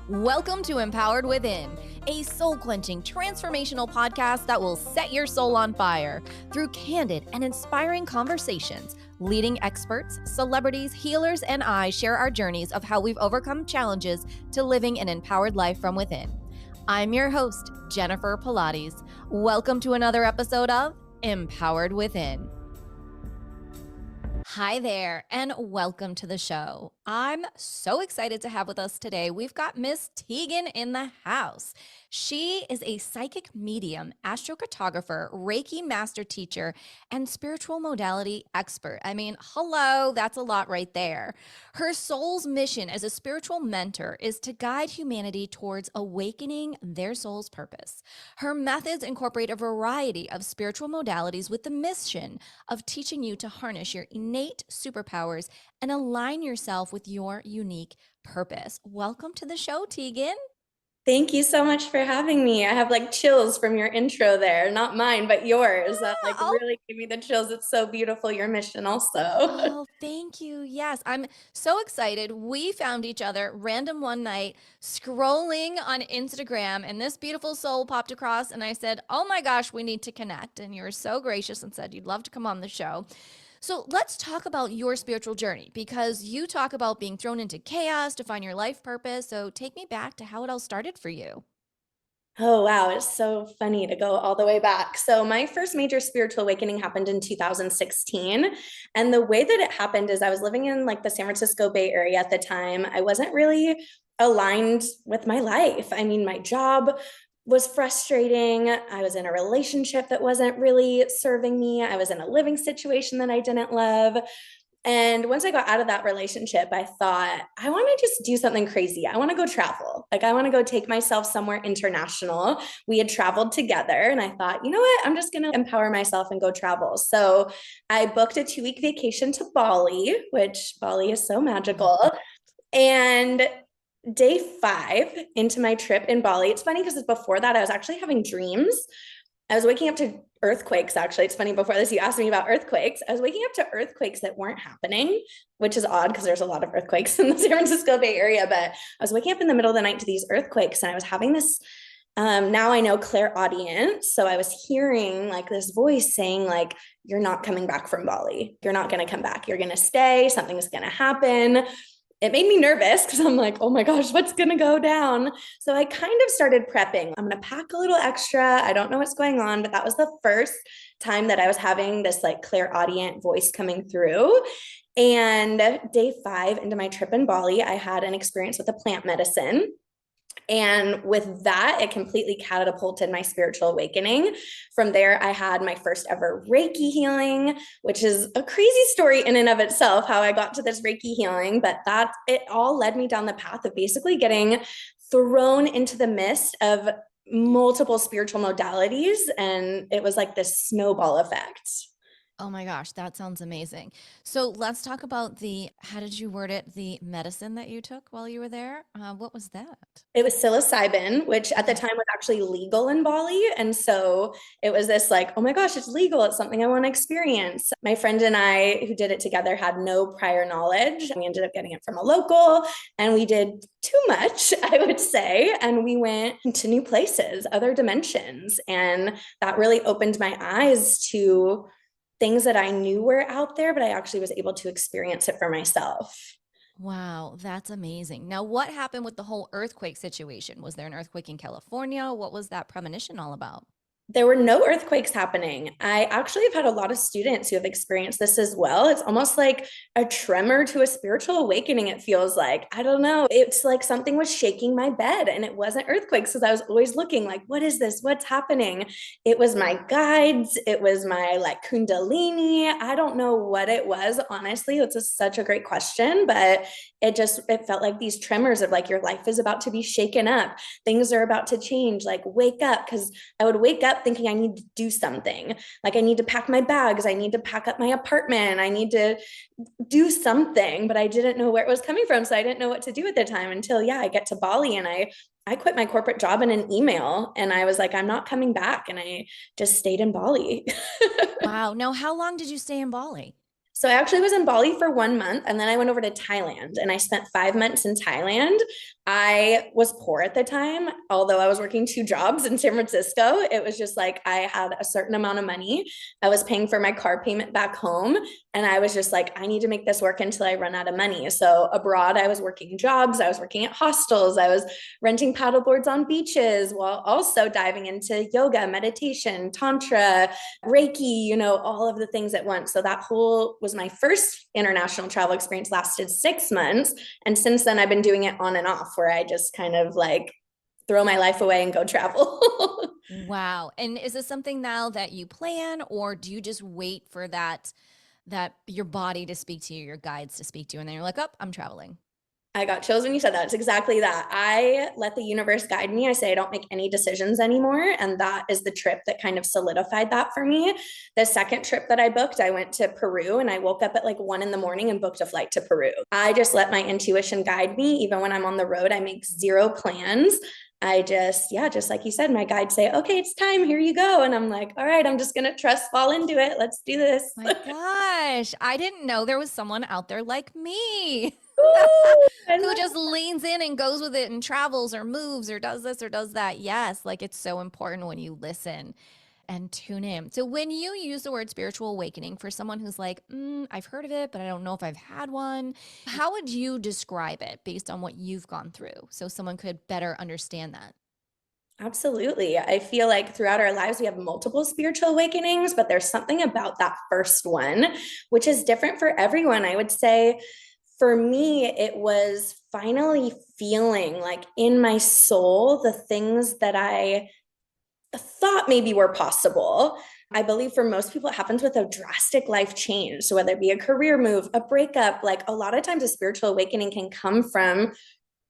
Welcome to Empowered Within, a soul-quenching, transformational podcast that will set your soul on fire through candid and inspiring conversations. Leading experts, celebrities, healers, and I share our journeys of how we've overcome challenges to living an empowered life from within. I'm your host, Jennifer Pilates. Welcome to another episode of Empowered Within. Hi there, and welcome to the show. I'm so excited to have with us today. We've got Miss Tyguenne in the house. She is a psychic medium, astrocartographer, Reiki master teacher, and spiritual modality expert. I mean, hello, that's a lot right there. Her soul's mission as a spiritual mentor is to guide humanity towards awakening their soul's purpose. Her methods incorporate a variety of spiritual modalities with the mission of teaching you to harness your innate superpowers and align yourself with your unique purpose. Welcome to the show, Tyguenne. Thank you so much for having me. I have like chills from your intro there, not mine, but yours. That really gave me the chills. It's so beautiful, your mission also. Oh, thank you. Yes, I'm so excited. We found each other random one night scrolling on Instagram, and this beautiful soul popped across, and I said, oh my gosh, we need to connect. And you were so gracious and said you'd love to come on the show. So let's talk about your spiritual journey, because you talk about being thrown into chaos to find your life purpose. So take me back to how it all started for you. Oh, wow. It's so funny to go all the way back. So my first major spiritual awakening happened in 2016. And the way that it happened is I was living in like the San Francisco Bay Area at the time. I wasn't really aligned with my life. I mean, my job was frustrating. I was in a relationship that wasn't really serving me. I was in a living situation that I didn't love. And once I got out of that relationship, I thought, I want to just do something crazy. I want to go travel. Like, I want to go take myself somewhere international. We had traveled together, and I thought, you know what? I'm just going to empower myself and go travel. So I booked a 2-week vacation to Bali, which Bali is so magical. And day 5 into my trip in Bali, it's funny because before that, I was actually having dreams. I was waking up to earthquakes, actually. It's funny, before this, you asked me about earthquakes. I was waking up to earthquakes that weren't happening, which is odd because there's a lot of earthquakes in the San Francisco Bay Area. But I was waking up in the middle of the night to these earthquakes, and I was having this, now I know, clairaudience. So I was hearing like this voice saying like, you're not coming back from Bali. You're not going to come back. You're going to stay. Something's going to happen. It made me nervous because I'm like, oh my gosh, what's going to go down? So I kind of started prepping. I'm going to pack a little extra. I don't know what's going on, but that was the first time that I was having this like clairaudient voice coming through. And day 5 into my trip in Bali, I had an experience with a plant medicine. And with that, it completely catapulted my spiritual awakening. From there, I had my first ever Reiki healing, which is a crazy story in and of itself, how I got to this Reiki healing. But that it all led me down the path of basically getting thrown into the midst of multiple spiritual modalities. And it was like this snowball effect. Oh my gosh, that sounds amazing. So let's talk about how did you word it? The medicine that you took while you were there? What was that? It was psilocybin, which at the time was actually legal in Bali. And so it was this like, oh my gosh, it's legal. It's something I want to experience. My friend and I, who did it together, had no prior knowledge. We ended up getting it from a local, and we did too much, I would say. And we went to new places, other dimensions. And that really opened my eyes to things that I knew were out there, but I actually was able to experience it for myself. Wow, that's amazing. Now, what happened with the whole earthquake situation? Was there an earthquake in California? What was that premonition all about? There were no earthquakes happening. I actually have had a lot of students who have experienced this as well. It's almost like a tremor to a spiritual awakening, it feels like. I don't know. It's like something was shaking my bed, and it wasn't earthquakes because I was always looking like, what is this? What's happening? It was my guides. It was my like kundalini. I don't know what it was, honestly. It's such a great question, but it felt like these tremors of like, your life is about to be shaken up. Things are about to change. Like, wake up. Because I would wake up thinking I need to do something. Like, I need to pack my bags. I need to pack up my apartment. I need to do something, but I didn't know where it was coming from. So I didn't know what to do at the time until, I get to Bali, and I quit my corporate job in an email, and I was like, I'm not coming back. And I just stayed in Bali. Wow. Now, how long did you stay in Bali? So I actually was in Bali for 1 month, and then I went over to Thailand, and I spent 5 months in Thailand. I was poor at the time, although I was working two jobs in San Francisco. It was just like I had a certain amount of money. I was paying for my car payment back home. And I was just like, I need to make this work until I run out of money. So abroad, I was working jobs, I was working at hostels, I was renting paddle boards on beaches while also diving into yoga, meditation, tantra, Reiki, all of the things at once. So that whole was my first international travel experience, lasted 6 months. And since then, I've been doing it on and off where I just kind of like throw my life away and go travel. Wow. And is this something now that you plan, or do you just wait for that your body to speak to you, your guides to speak to you, and then you're like, "Oh, I'm traveling." I got chills when you said that. It's exactly that. I let the universe guide me. I say I don't make any decisions anymore. And that is the trip that kind of solidified that for me. The second trip that I booked, I went to Peru and I woke up at like 1 a.m. and booked a flight to Peru. I just let my intuition guide me. Even when I'm on the road, I make zero plans. I just, yeah, just like you said, my guides say, okay, it's time. Here you go. And I'm like, all right, I'm just going to trust, fall into it. Let's do this. My gosh, I didn't know there was someone out there like me. Ooh, I Who love just leans in and goes with it and travels or moves or does this or does that. Yes, like it's so important when you listen and tune in. So when you use the word spiritual awakening for someone who's like, I've heard of it, but I don't know if I've had one, how would you describe it based on what you've gone through so someone could better understand that? Absolutely. I feel like throughout our lives, we have multiple spiritual awakenings, but there's something about that first one, which is different for everyone. I would say for me, it was finally feeling like in my soul the things that I thought maybe were possible. I believe for most people, it happens with a drastic life change. So, whether it be a career move, a breakup, like a lot of times a spiritual awakening can come from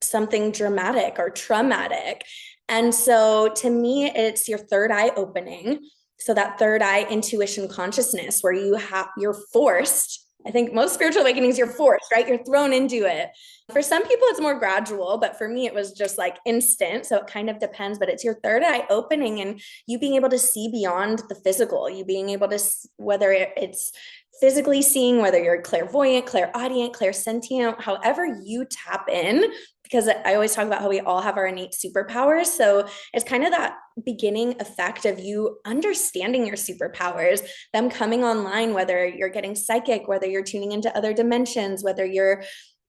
something dramatic or traumatic. And so to me, it's your third eye opening. So that third eye intuition consciousness where you're forced. I think most spiritual awakenings, you're forced, right? You're thrown into it. For some people, it's more gradual, but for me, it was just like instant. So it kind of depends, but it's your third eye opening and you being able to see beyond the physical, you being able to, whether it's physically seeing, whether you're clairvoyant, clairaudient, clairsentient, however you tap in, because I always talk about how we all have our innate superpowers. So it's kind of that beginning effect of you understanding your superpowers, them coming online, whether you're getting psychic, whether you're tuning into other dimensions, whether you're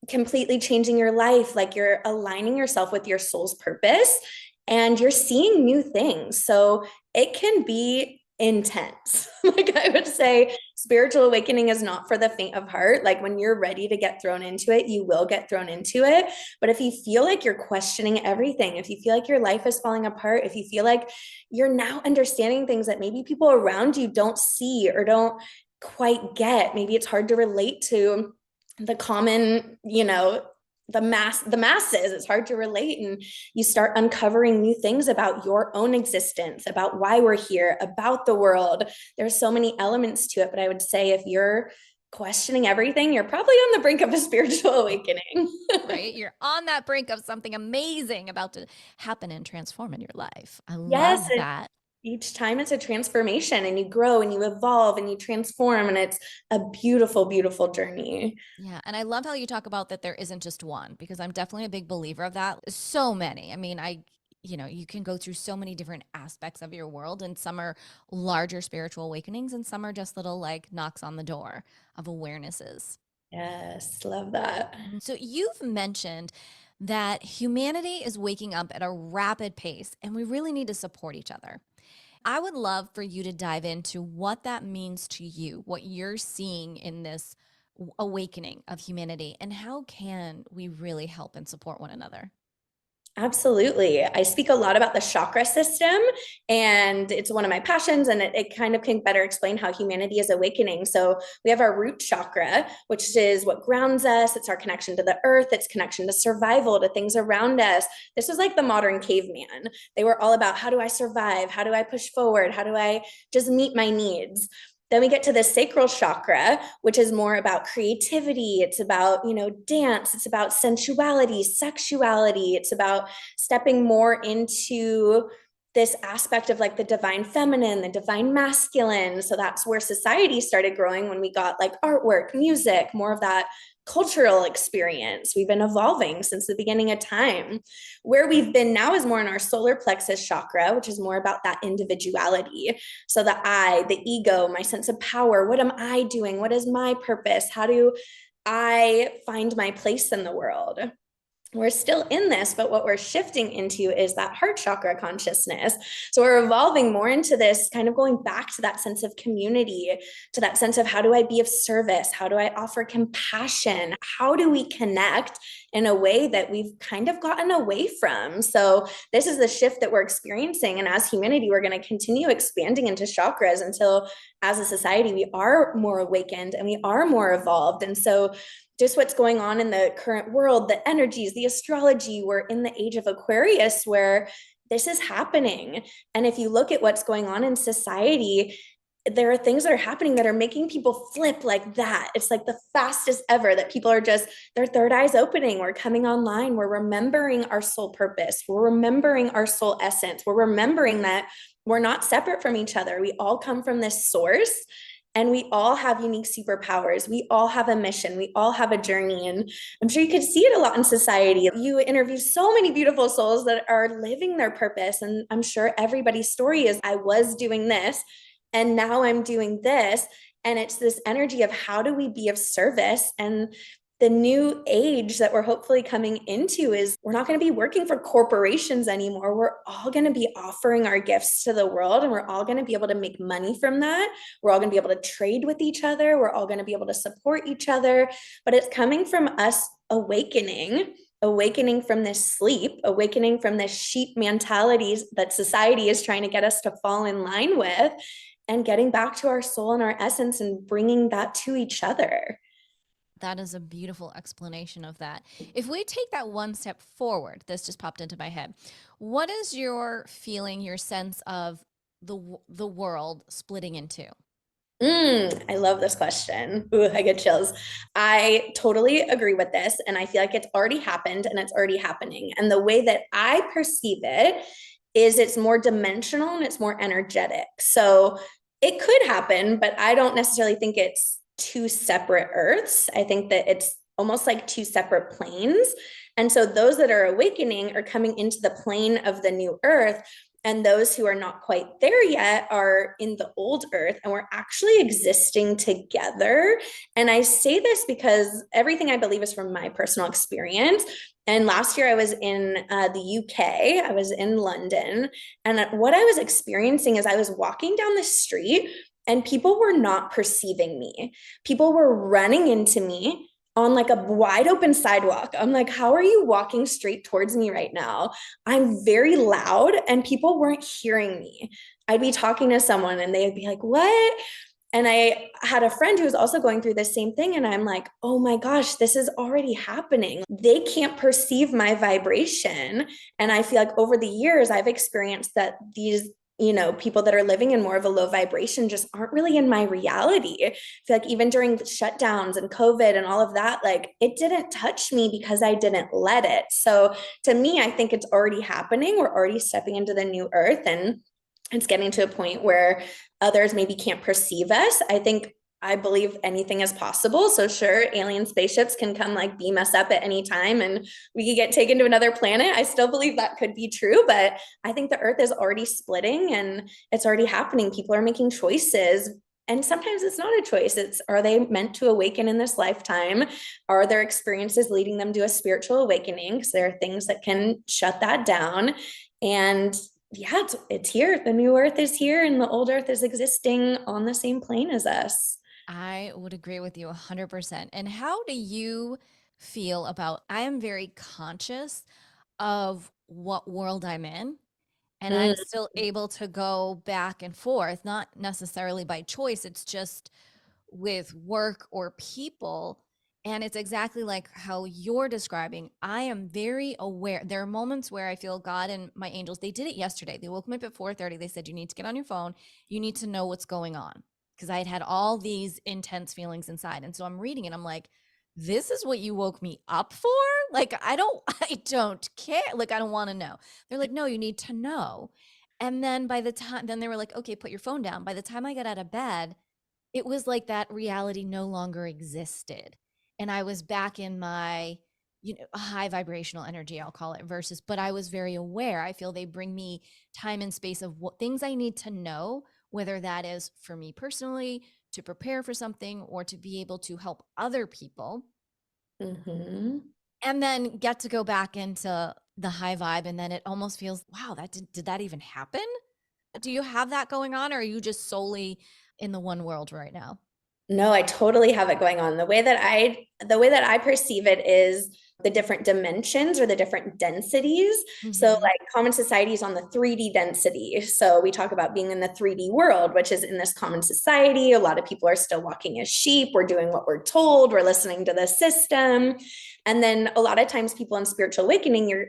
completely changing your life, like you're aligning yourself with your soul's purpose and you're seeing new things. So it can be intense. Like I would say, spiritual awakening is not for the faint of heart. Like when you're ready to get thrown into it, you will get thrown into it. But if you feel like you're questioning everything, if you feel like your life is falling apart, if you feel like you're now understanding things that maybe people around you don't see or don't quite get, maybe it's hard to relate to the common, the masses, it's hard to relate, and you start uncovering new things about your own existence, about why we're here, about the world. There's so many elements to it, but I would say if you're questioning everything, you're probably on the brink of a spiritual awakening. Right? You're on that brink of something amazing about to happen and transform in your life. I Yes, love that. each time it's a transformation and you grow and you evolve and you transform, and it's a beautiful, beautiful journey. Yeah. And I love how you talk about that there isn't just one, because I'm definitely a big believer of that. So many. I mean, you can go through so many different aspects of your world, and some are larger spiritual awakenings, and some are just little like knocks on the door of awarenesses. Yes, love that. So you've mentioned that humanity is waking up at a rapid pace, and we really need to support each other. I would love for you to dive into what that means to you, what you're seeing in this awakening of humanity, and how can we really help and support one another? Absolutely. I speak a lot about the chakra system, and it's one of my passions, and it kind of can better explain how humanity is awakening. So, we have our root chakra, which is what grounds us. It's our connection to the earth, it's connection to survival, to things around us. This was like the modern caveman. They were all about how do I survive? How do I push forward? How do I just meet my needs? Then we get to the sacral chakra, which is more about creativity. It's about, dance. It's about sensuality, sexuality. It's about stepping more into this aspect of like the divine feminine, the divine masculine. So that's where society started growing when we got like artwork, music, more of that cultural experience. We've been evolving since the beginning of time. Where we've been now is more in our solar plexus chakra, which is more about that individuality. So the I, the ego, my sense of power. What am I doing? What is my purpose? How do I find my place in the world? We're still in this, but what we're shifting into is that heart chakra consciousness. So we're evolving more into this, kind of going back to that sense of community, to that sense of how do I be of service? How do I offer compassion? How do we connect in a way that we've kind of gotten away from? So this is the shift that we're experiencing. And as humanity, we're going to continue expanding into chakras until as a society, we are more awakened and we are more evolved. And so just what's going on in the current world, the energies, the astrology, we're in the age of Aquarius where this is happening. And if you look at what's going on in society, there are things that are happening that are making people flip like that. It's like the fastest ever that people are just, their third eyes opening. We're coming online. We're remembering our soul purpose. We're remembering our soul essence. We're remembering that we're not separate from each other. We all come from this source and we all have unique superpowers. We all have a mission. We all have a journey. And I'm sure you could see it a lot in society. You interview so many beautiful souls that are living their purpose. And I'm sure everybody's story is, I was doing this and now I'm doing this. And it's this energy of how do we be of service? And the new age that we're hopefully coming into is we're not going to be working for corporations anymore. We're all going to be offering our gifts to the world and we're all going to be able to make money from that. We're all going to be able to trade with each other. We're all going to be able to support each other. But it's coming from us awakening from this sleep, awakening from this sheep mentalities that society is trying to get us to fall in line with, and getting back to our soul and our essence and bringing that to each other. That is a beautiful explanation of that. If we take that one step forward, this just popped into my head. What is your feeling, your sense of the world splitting into? I love this question. Ooh, I get chills. I totally agree with this. And I feel like it's already happened and it's already happening. And the way that I perceive it is it's more dimensional and it's more energetic. So it could happen, but I don't necessarily think it's two separate earths. I think that it's almost like two separate planes. And so those that are awakening are coming into the plane of the new earth. And those who are not quite there yet are in the old earth, and we're actually existing together. And I say this because everything I believe is from my personal experience. And last year I was in the UK, I was in London. And what I was experiencing is I was walking down the street and people were not perceiving me. People were running into me on like a wide open sidewalk. I'm like, how are you walking straight towards me right now? I'm very loud and people weren't hearing me. I'd be talking to someone and they'd be like, what? And I had a friend who was also going through the same thing. And I'm like, oh my gosh, this is already happening. They can't perceive my vibration. And I feel like over the years, I've experienced that these people that are living in more of a low vibration just aren't really in my reality. I feel like even during shutdowns and COVID and all of that, like it didn't touch me because I didn't let it. So to me, I think it's already happening. We're already stepping into the new earth and it's getting to a point where others maybe can't perceive us. I believe anything is possible. So sure, alien spaceships can come like beam us up at any time and we could get taken to another planet. I still believe that could be true, but I think the earth is already splitting and it's already happening. People are making choices. And sometimes it's not a choice. It's, are they meant to awaken in this lifetime? Are their experiences leading them to a spiritual awakening? Because there are things that can shut that down. And yeah, it's here. The new earth is here and the old earth is existing on the same plane as us. I would agree with you 100%. And how do you feel about, I am very conscious of what world I'm in, and I'm Mm. still able to go back and forth, not necessarily by choice. It's just with work or people. And it's exactly like how you're describing. I am very aware. There are moments where I feel God and my angels, they did it yesterday. They woke me up at 4:30. They said, you need to get on your phone. You need to know what's going on. Because I had had all these intense feelings inside. And so I'm reading it. I'm like, this is what you woke me up for? Like, I don't care. Like, I don't want to know. They're like, no, you need to know. And then by the time, then they were like, okay, put your phone down. By the time I got out of bed, it was like that reality no longer existed. And I was back in my, high vibrational energy, I'll call it, versus, but I was very aware. I feel they bring me time and space of what things I need to know, whether that is for me personally to prepare for something or to be able to help other people, Mm-hmm. and then get to go back into the high vibe. And then it almost feels, wow, did that even happen? Do you have that going on, or are you just solely in the one world right now? No, I totally have it going on. The way that I perceive it is the different dimensions or the different densities. So Mm-hmm. like common society is on the 3D density. So we talk about being in the 3D world, which is in this common society. A lot of people are still walking as sheep. We're doing what we're told. We're listening to the system. And then a lot of times people in spiritual awakening, you're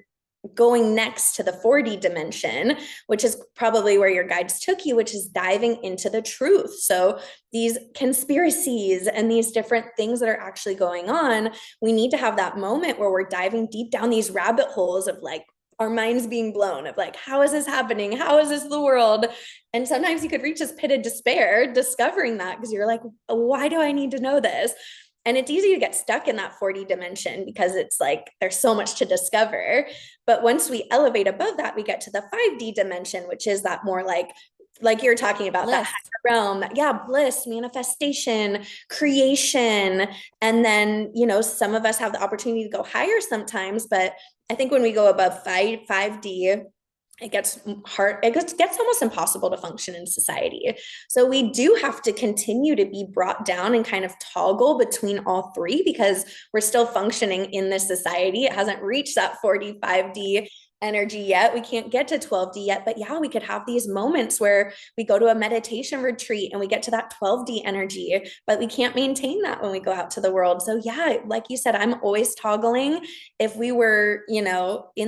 going next to the 4D dimension, which is probably where your guides took you, which is diving into the truth. So these conspiracies and these different things that are actually going on, we need to have that moment where we're diving deep down these rabbit holes of like our minds being blown of like, how is this happening? How is this the world? And sometimes you could reach this pit of despair discovering that because you're like, why do I need to know this? And it's easy to get stuck in that 4D dimension because it's like there's so much to discover. But once we elevate above that, we get to the 5D dimension, which is that more like you're talking about that Bliss. higher realm, yeah, bliss, manifestation, creation. And then, some of us have the opportunity to go higher sometimes, but I think when we go above 5D, it gets hard, it gets almost impossible to function in society. So we do have to continue to be brought down and kind of toggle between all three because we're still functioning in this society. It hasn't reached that 45D energy yet. We can't get to 12D yet, but yeah, we could have these moments where we go to a meditation retreat and we get to that 12D energy, but we can't maintain that when we go out to the world. So yeah, like you said, I'm always toggling. If we were, in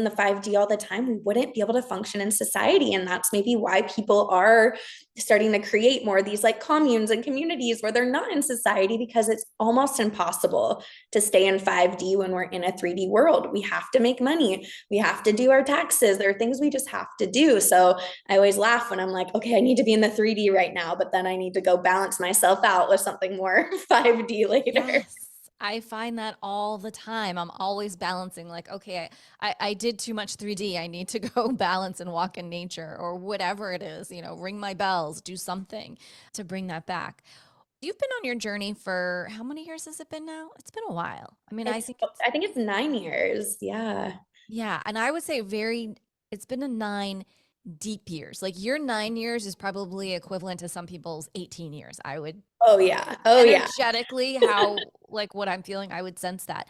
the 5D all the time, we wouldn't be able to function in society. And that's maybe why people are starting to create more of these like communes and communities where they're not in society because it's almost impossible to stay in 5D when we're in a 3D world. We have to make money. We have to do our taxes. There are things we just have to do. So I always laugh when I'm like, okay, I need to be in the 3D right now, but then I need to go balance myself out with something more 5D later. Yes. I find that all the time. I'm always balancing, like, okay, I did too much 3D. I need to go balance and walk in nature or whatever it is, ring my bells, do something to bring that back. You've been on your journey for how many years has it been now? It's been a while. I mean, I It's, think it's, I think it's 9 years. Yeah. yeah. And I would say it's been a 9 deep years. Like your 9 years is probably equivalent to some people's 18 years. I would Oh, yeah. Oh, yeah. energetically, how, like, what I'm feeling, I would sense that.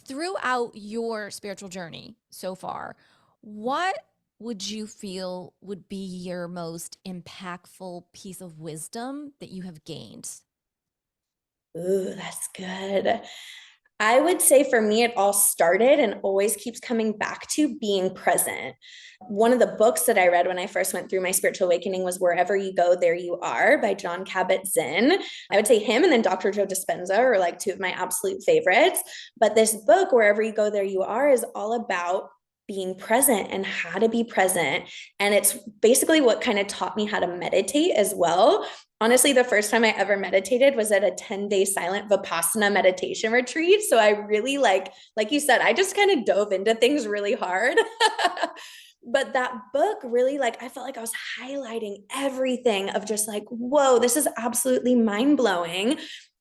Throughout your spiritual journey so far, what would you feel would be your most impactful piece of wisdom that you have gained? Ooh, that's good. I would say for me, it all started and always keeps coming back to being present. One of the books that I read when I first went through my spiritual awakening was Wherever You Go, There You Are by John Kabat-Zinn. I would say him and then Dr. Joe Dispenza are like two of my absolute favorites. But this book, Wherever You Go, There You Are, is all about being present and how to be present. And it's basically what kind of taught me how to meditate as well. Honestly, the first time I ever meditated was at a 10-day silent Vipassana meditation retreat. So I really like you said, I just kind of dove into things really hard. But that book really, like, I felt like I was highlighting everything of just like, whoa, this is absolutely mind blowing.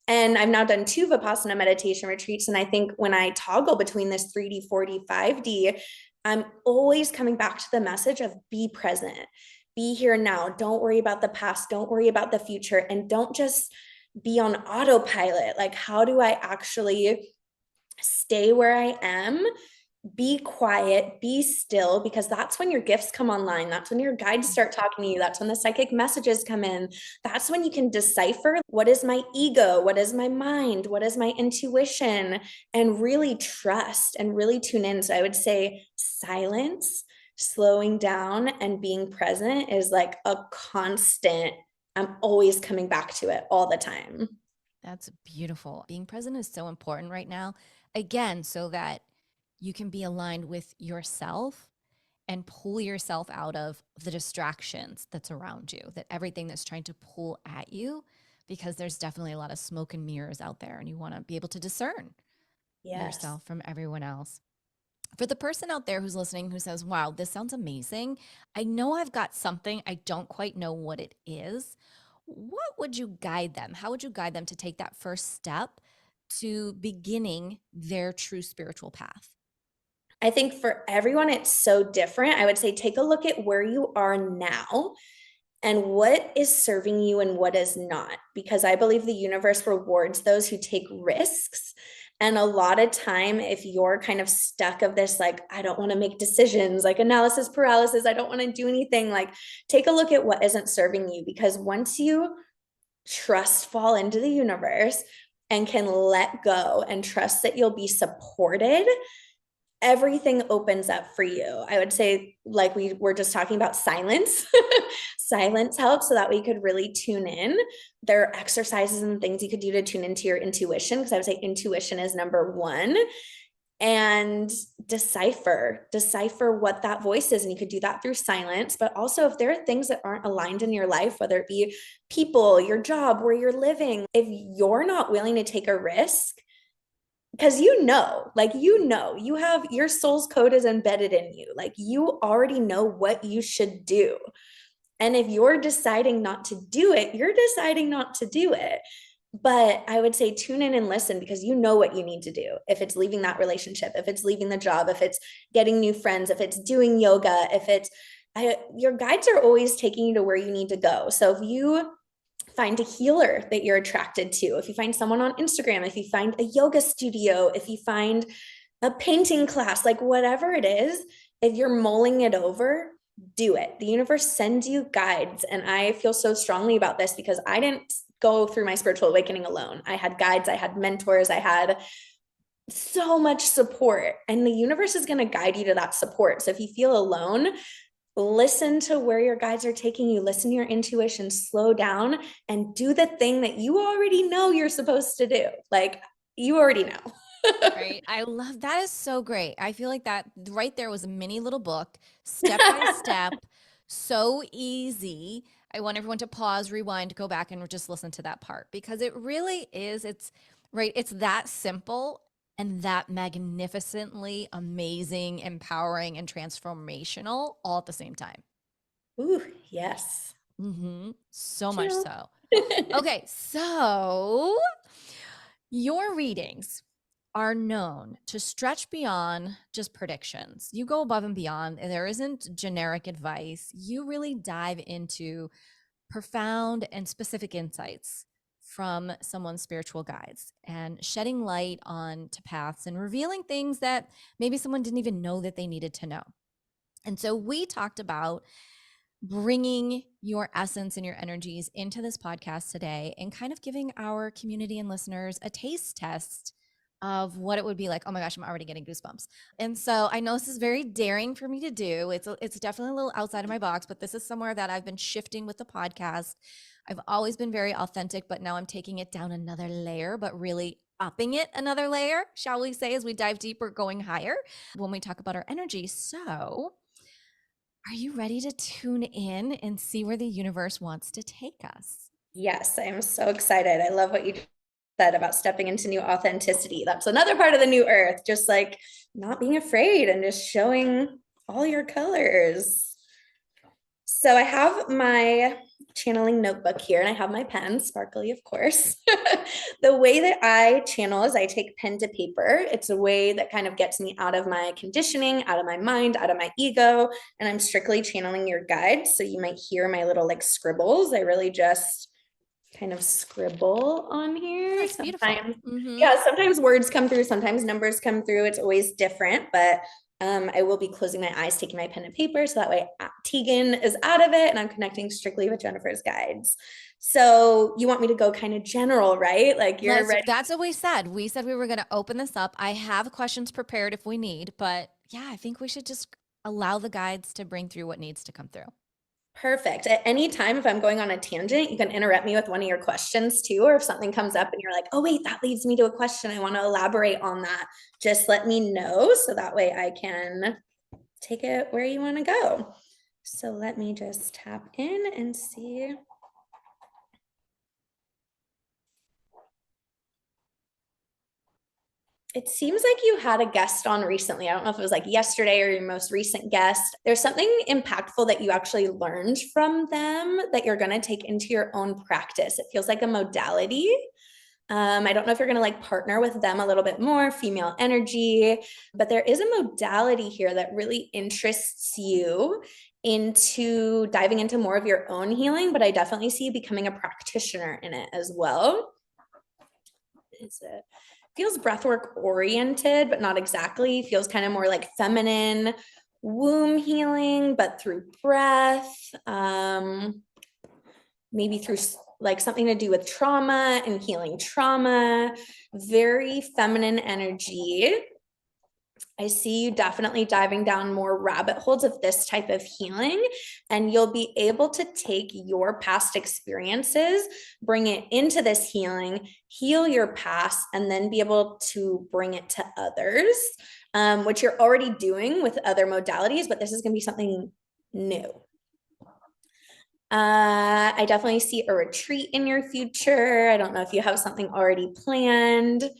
And I've now done two Vipassana meditation retreats. And I think when I toggle between this 3D, 4D, 5D, I'm always coming back to the message of be present, be here now. Don't worry about the past. Don't worry about the future. And don't just be on autopilot. Like, how do I actually stay where I am, be quiet, be still, because that's when your gifts come online. That's when your guides start talking to you. That's when the psychic messages come in. That's when you can decipher what is my ego, what is my mind, what is my intuition, and really trust and really tune in. So I would say silence, slowing down, and being present is like a constant. I'm always coming back to it all the time. That's beautiful. Being present is so important right now. Again, so that you can be aligned with yourself and pull yourself out of the distractions that's around you, that everything that's trying to pull at you, because there's definitely a lot of smoke and mirrors out there, and you want to be able to discern Yes. yourself from everyone else. For the person out there who's listening who says, wow, this sounds amazing. I know I've got something, I don't quite know what it is. What would you guide them? How would you guide them to take that first step to beginning their true spiritual path? I think for everyone, it's so different. I would say take a look at where you are now and what is serving you and what is not, because I believe the universe rewards those who take risks. And a lot of time, if you're kind of stuck of this, like, I don't want to make decisions, like analysis paralysis, I don't want to do anything, like, take a look at what isn't serving you. Because once you trust fall into the universe and can let go and trust that you'll be supported, everything opens up for you. I would say, like we were just talking about silence, silence helps so that we could really tune in. There are exercises and things you could do to tune into your intuition, because I would say intuition is number one. And decipher what that voice is. And you could do that through silence. But also, if there are things that aren't aligned in your life, whether it be people, your job, where you're living, if you're not willing to take a risk, because you have your soul's code is embedded in you, like you already know what you should do. And if you're deciding not to do it, you're deciding not to do it. But I would say tune in and listen, because you know what you need to do. If it's leaving that relationship, if it's leaving the job, if it's getting new friends, if it's doing yoga, if it's your guides are always taking you to where you need to go. So if you find a healer that you're attracted to, if you find someone on Instagram, if you find a yoga studio, if you find a painting class, like whatever it is, if you're mulling it over, do it. The universe sends you guides. And I feel so strongly about this because I didn't go through my spiritual awakening alone. I had guides, I had mentors, I had so much support, and the universe is going to guide you to that support. So if you feel alone, listen to where your guides are taking you, listen to your intuition, slow down and do the thing that you already know you're supposed to do. Like, you already know. Right. I love that is so great. I feel like that right there was a mini little book, step by step, so easy. I want everyone to pause, rewind, go back and just listen to that part, because it really is. It's right. It's that simple and that magnificently amazing, empowering, and transformational all at the same time. Ooh, yes. So much Chill. so. Okay. So your readings are known to stretch beyond just predictions. You go above and beyond, and there isn't generic advice. You really dive into profound and specific insights from someone's spiritual guides and shedding light on to paths and revealing things that maybe someone didn't even know that they needed to know. And so we talked about bringing your essence and your energies into this podcast today and kind of giving our community and listeners a taste test of what it would be like. Oh my gosh, I'm already getting goosebumps. And so I know this is very daring for me to do. It's definitely a little outside of my box, but this is somewhere that I've been shifting with the podcast. I've always been very authentic, but now I'm taking it down another layer, but really upping it another layer, shall we say, as we dive deeper, going higher when we talk about our energy. So are you ready to tune in and see where the universe wants to take us? Yes, I am so excited. I love what you said about stepping into new authenticity. That's another part of the new earth, just like not being afraid and just showing all your colors. So I have my channeling notebook here and I have my pen, sparkly, of course. The way that I channel is I take pen to paper. It's a way that kind of gets me out of my conditioning, out of my mind, out of my ego, and I'm strictly channeling your guides. So you might hear my little like scribbles. I really just kind of scribble on Oh, here. that's beautiful. Sometimes, yeah, sometimes words come through, sometimes numbers come through. It's always different, but I will be closing my eyes, taking my pen and paper. So that way Tyguenne is out of it and I'm connecting strictly with Jennifer's guides. So you want me to go kind of general, right? Like you're ready. That's what we said. We said we were going to open this up. I have questions prepared if we need, but yeah, I think we should just allow the guides to bring through what needs to come through. Perfect. At any time, if I'm going on a tangent, you can interrupt me with one of your questions too. Or if something comes up and you're like, oh, wait, that leads me to a question. I want to elaborate on that. Just let me know so that way I can take it where you want to go. So let me just tap in and see. It seems like you had a guest on recently. I don't know if it was like yesterday or your most recent guest. There's something impactful that you actually learned from them that you're going to take into your own practice. It feels like a modality. I don't know if you're going to like partner with them a little bit more, female energy, but there is a modality here that really interests you into diving into more of your own healing, but I definitely see you becoming a practitioner in it as well. Is it feels breathwork oriented, but not exactly. Feels kind of more like feminine womb healing, but through breath. Maybe through like something to do with trauma and healing trauma. Very feminine energy. I see you definitely diving down more rabbit holes of this type of healing, and you'll be able to take your past experiences, bring it into this healing, heal your past, and then be able to bring it to others, which you're already doing with other modalities, but this is going to be something new. I definitely see a retreat in your future. I don't know if you have something already planned.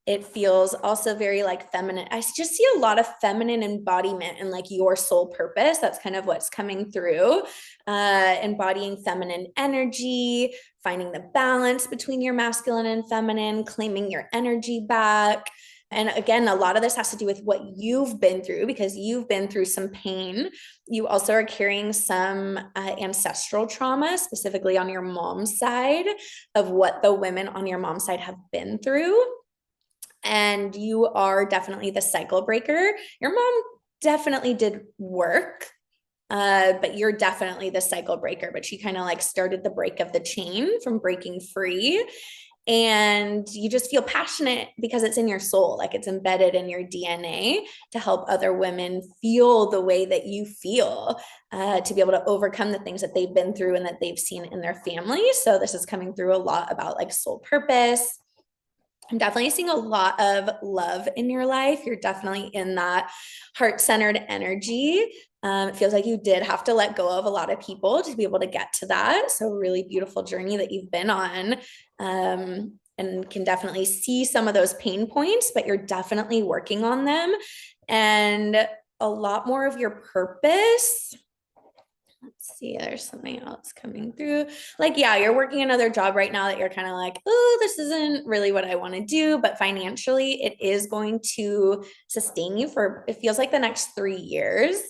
It feels also very like feminine. I just see a lot of feminine embodiment and like your soul purpose. That's kind of what's coming through. Embodying feminine energy, finding the balance between your masculine and feminine, claiming your energy back. And again, a lot of this has to do with what you've been through because you've been through some pain. You also are carrying some ancestral trauma, specifically on your mom's side, of what the women on your mom's side have been through. And you are definitely the cycle breaker. Your mom definitely did work, but you're definitely the cycle breaker. But she kind of like started the break of the chain from breaking free. And you just feel passionate because it's in your soul, like it's embedded in your DNA to help other women feel the way that you feel, to be able to overcome the things that they've been through and that they've seen in their family. So this is coming through a lot about like soul purpose. I'm definitely seeing a lot of love in your life. You're definitely in that heart-centered energy. It feels like you did have to let go of a lot of people to be able to get to that. So really beautiful journey that you've been on. And can definitely see some of those pain points, but you're definitely working on them. And a lot more of your purpose. Let's see, there's something else coming through. Like, yeah, you're working another job right now that you're kind of like, oh, this isn't really what I want to do, but financially, it is going to sustain you for, it feels like the next 3 years.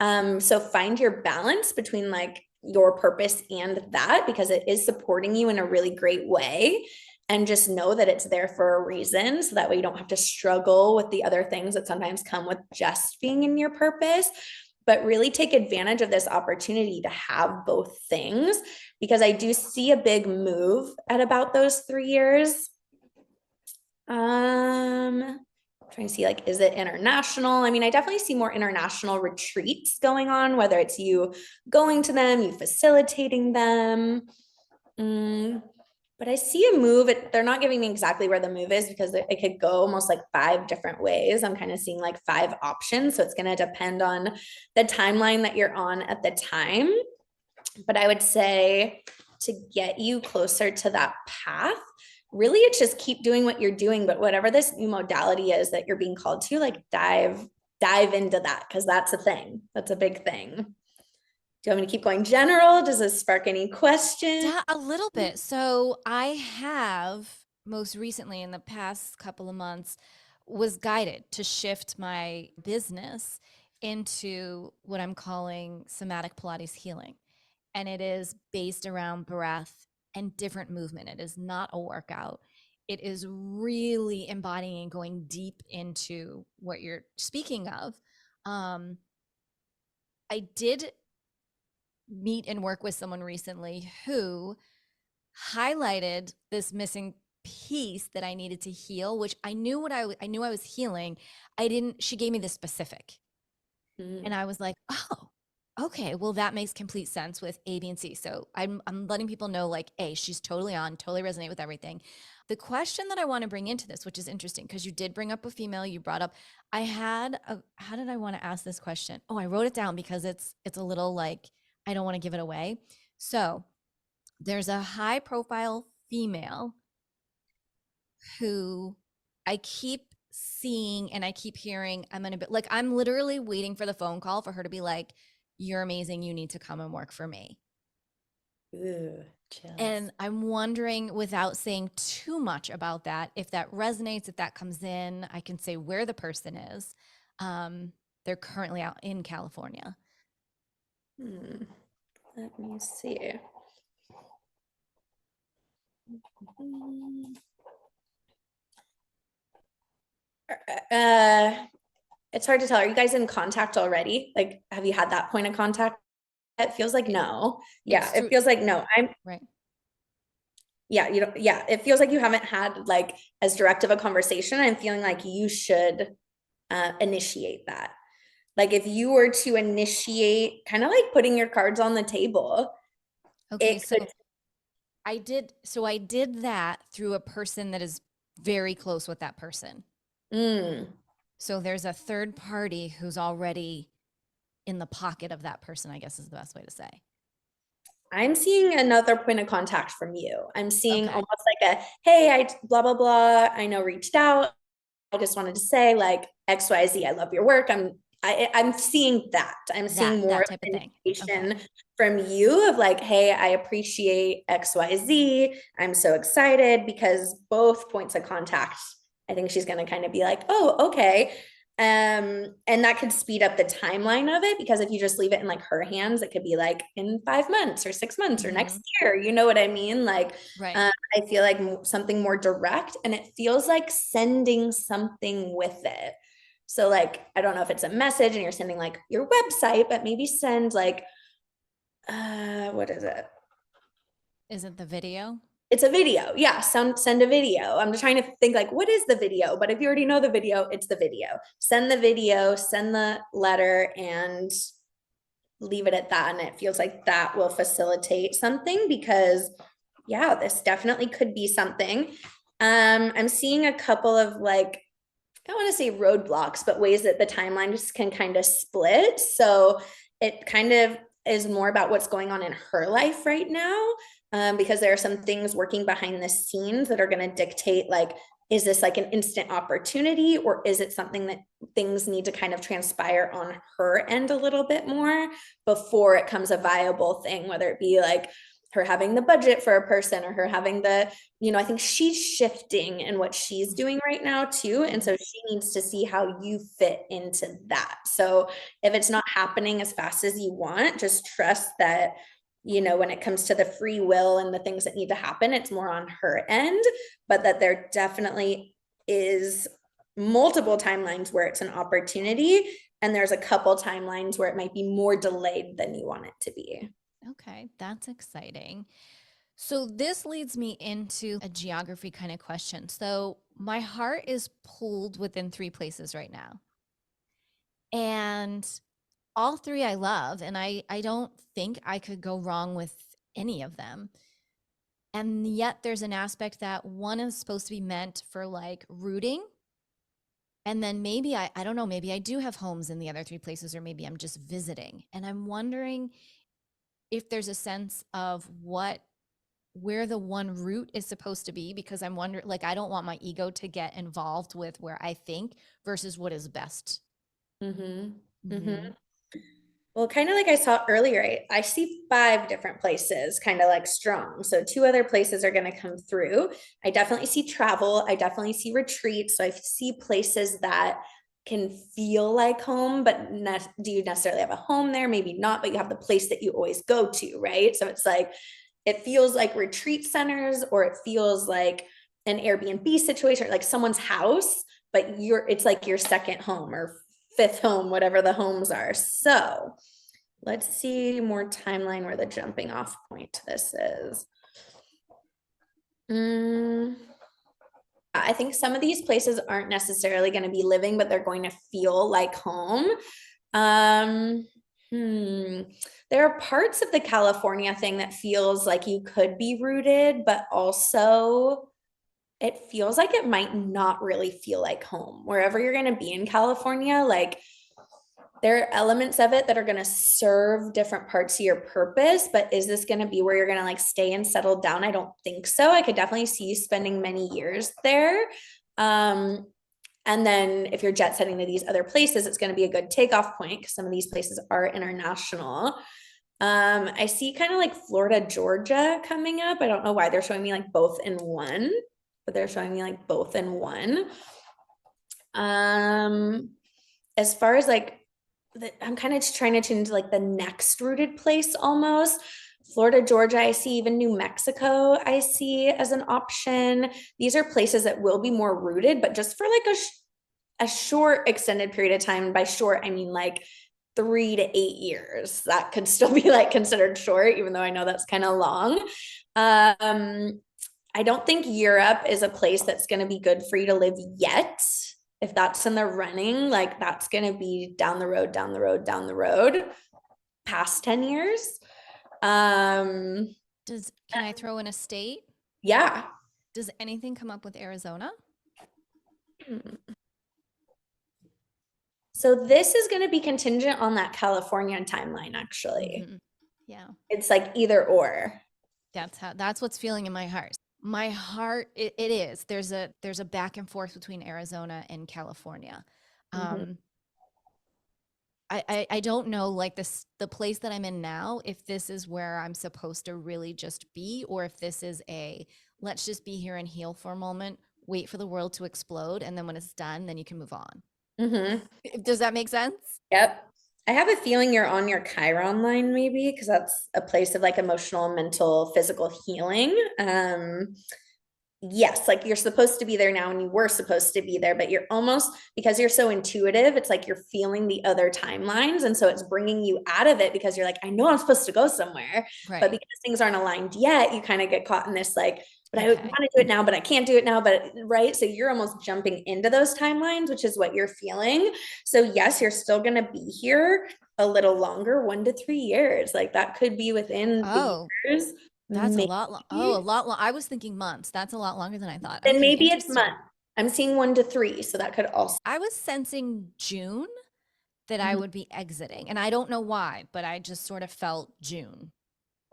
So find your balance between like your purpose and that because it is supporting you in a really great way. And just know that it's there for a reason. So that way you don't have to struggle with the other things that sometimes come with just being in your purpose, but really take advantage of this opportunity to have both things because I do see a big move at about those 3 years. Trying to see like, is it international? I mean, I definitely see more international retreats going on, whether it's you going to them, you facilitating them. But I see a move. They're not giving me exactly where the move is because it could go almost like 5 different ways. I'm kind of seeing like 5 options. So it's going to depend on the timeline that you're on at the time. But I would say to get you closer to that path, really, it's just keep doing what you're doing. But whatever this new modality is that you're being called to, like dive into that because that's a thing. That's a big thing. Do you want me to keep going general? Does this spark any questions? Yeah, a little bit. So I have most recently in the past couple of months was guided to shift my business into what I'm calling somatic Pilates healing. And it is based around breath and different movement. It is not a workout. It is really embodying and going deep into what you're speaking of. I did meet and work with someone recently who highlighted this missing piece that I needed to heal, which I knew I knew I was healing. I didn't, she gave me the specific. Mm. And I was like, oh. Okay, well that makes complete sense with A, B, and C. So I'm letting people know like A, she's totally on, totally resonate with everything. The question that I want to bring into this, which is interesting because you did bring up a female, you brought up I had a how did I want to ask this question? Oh, I wrote it down because it's a little like I don't want to give it away. So, there's a high profile female who I keep seeing and I keep hearing I'm gonna be like I'm literally waiting for the phone call for her to be like, you're amazing, you need to come and work for me. Ooh, chills. And I'm wondering, without saying too much about that, if that resonates, if that comes in, I can say where the person is. They're currently out in California. Hmm. Let me see. Uh, it's hard to tell. Are you guys in contact already? Like, have you had that point of contact? It feels like no. It's Yeah, it through, feels like no. right. Yeah, you know, yeah, it feels like you haven't had like as direct of a conversation. I'm feeling like you should initiate that. Like if you were to initiate, kind of like putting your cards on the table, Okay, it could. I did that through a person that is very close with that person. Mm, So there's a third party who's already in the pocket of that person, I guess is the best way to say. I'm seeing another point of contact from you. I'm seeing Okay. almost like a, hey, I blah blah blah. I know reached out. I just wanted to say like XYZ, I love your work. I'm seeing that. I'm seeing more That type of thing. Okay. indication from you of like, hey, I appreciate XYZ. I'm so excited because both points of contact, I think she's gonna kind of be like, oh, okay. And that could speed up the timeline of it because if you just leave it in like her hands, it could be like in 5 months or 6 months or next Hmm. year. You know what I mean? Like Right. I feel like something more direct and it feels like sending something with it. So like I don't know if it's a message and you're sending like your website, but maybe send like what is it? Is it the video? It's a video. Yeah, send a video. I'm just trying to think like what is the video? But if you already know the video, it's the video. Send the video, send the letter and leave it at that. And it feels like that will facilitate something because yeah, this definitely could be something. I'm seeing a couple of like, I don't want to say roadblocks, but ways that the timeline just can kind of split. So it kind of is more about what's going on in her life right now. Because there are some things working behind the scenes that are going to dictate like, is this like an instant opportunity or is it something that things need to kind of transpire on her end a little bit more before it comes a viable thing, whether it be like her having the budget for a person or her having the, I think she's shifting in what she's doing right now too. And Mhm. so she needs to see how you fit into that. So if it's not happening as fast as you want, just trust that, when it comes to the free will and the things that need to happen, it's more on her end, but that there definitely is multiple timelines where it's an opportunity. And there's a couple timelines where it might be more delayed than you want it to be. Okay, that's exciting. So this leads me into a geography kind of question. So my heart is pulled within three places right now. And all three I love, and I don't think I could go wrong with any of them. And yet there's an aspect that one is supposed to be meant for like rooting. And then maybe I don't know, maybe I do have homes in the other three places, or maybe I'm just visiting. And I'm wondering if there's a sense of where the one root is supposed to be, because I'm wondering, like, I don't want my ego to get involved with where I think versus what is best. Mm-hmm. Mm-hmm. Hmm. Well, kind of like I saw earlier, I see 5 different places kind of like strong. So 2 other places are going to come through. I definitely see travel. I definitely see retreats. So I see places that can feel like home, but do you necessarily have a home there? Maybe not, but you have the place that you always go to, right? So it's like, it feels like retreat centers or it feels like an Airbnb situation, or like someone's house, but it's like your second home or fifth home, whatever the homes are. So let's see more timeline where the jumping off point to this is. Mm, I think some of these places aren't necessarily going to be living, but they're going to feel like home. Um, Hmm. There are parts of the California thing that feels like you could be rooted, but also it feels like it might not really feel like home. Wherever you're going to be in California, like there are elements of it that are going to serve different parts of your purpose, but is this going to be where you're going to like stay and settle down? I don't think so. I could definitely see you spending many years there. Um, and then if you're jet setting to these other places, it's going to be a good takeoff point because some of these places are international. I see kind of like Florida, Georgia coming up. I don't know why they're showing me like both in one, but they're showing me like both in one. As far as like I'm kind of trying to tune to like the next rooted place almost. Florida, Georgia, I see even New Mexico, I see as an option. These are places that will be more rooted, but just for like a short extended period of time. By short, I mean like 3 to 8 years. That could still be like considered short, even though I know that's kind of long. I don't think Europe is a place that's going to be good for you to live yet. If that's in the running, like that's going to be down the road, down the road, down the road, past 10 years. Can I throw in a state? Yeah. Does anything come up with Arizona? So this is going to be contingent on that California timeline, actually. Mm-hmm. Yeah. It's like either or. That's what's feeling in my heart. My heart, it is. There's a back and forth between Arizona and California. Mm-hmm. I don't know like the place that I'm in now, if this is where I'm supposed to really just be, or if this is a let's just be here and heal for a moment, wait for the world to explode, and then when it's done, then you can move on. Mm-hmm. Does that make sense? Yep. I have a feeling you're on your Chiron line, maybe, because that's a place of like emotional, mental, physical healing. Yes, like you're supposed to be there now and you were supposed to be there, but you're almost because you're so intuitive, it's like you're feeling the other timelines. And so it's bringing you out of it because you're like, I know I'm supposed to go somewhere, but Right. because things aren't aligned yet, you kind of get caught in this like, but I want Okay. to do it now, but I can't do it now. But right. So you're almost jumping into those timelines, which is what you're feeling. So, yes, you're still going to be here a little longer, 1 to 3 years. Like that could be within the Oh, years. that's a Maybe lot. Oh, a lot. I was thinking months. That's a lot longer than I thought. then Okay, maybe it's interesting. month. I'm seeing 1 to 3, so that could also. I was sensing June that I Mhm. would be exiting, and I don't know why, but I just sort of felt June.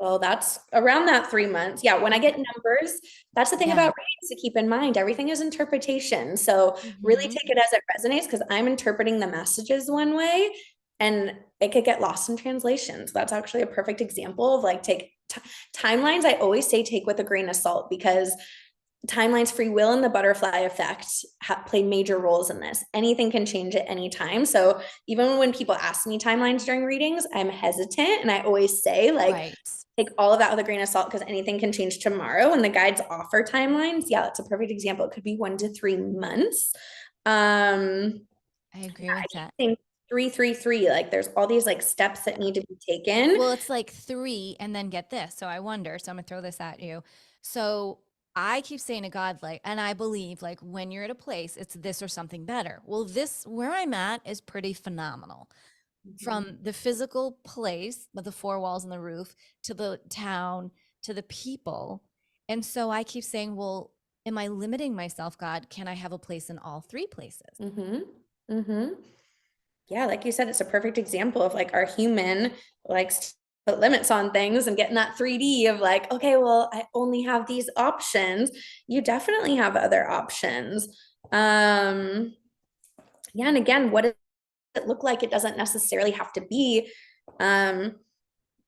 Well, that's around that 3 months. Yeah, when I get Okay. numbers, that's the thing Yeah. about readings to keep in mind. Everything is interpretation. So really Mm-hmm. take it as it resonates because I'm interpreting the messages one way and it could get lost in translation. So that's actually a perfect example of like take timelines. I always say take with a grain of salt because timelines, free will, and the butterfly effect play major roles in this. Anything can change at any time. So even when people ask me timelines during readings, I'm hesitant. And I always say, like, Right. take all of that with a grain of salt because anything can change tomorrow. And the guides offer timelines. Yeah, that's a perfect example. It could be 1 to 3 months. Um, I agree with I that. think 333, like there's all these like steps that Yeah. need to be taken. Well, it's like three, and then get this. So I wonder. So I'm gonna throw this at you. So I keep saying to God, like, and I believe, like, when you're at a place, it's this or something better. Well, this where I'm at is pretty phenomenal. Mhm. From the physical place with the four walls and the roof to the town to the people. And so I keep saying, well, am I limiting myself, God? Can I have a place in all three places? Mhm. Mhm. Yeah, like you said, it's a perfect example of like our human likes to put limits on things and getting that 3D of like, okay, well, I only have these options. You definitely have other options. Um, yeah, and again, what does it look like? It doesn't necessarily have to be um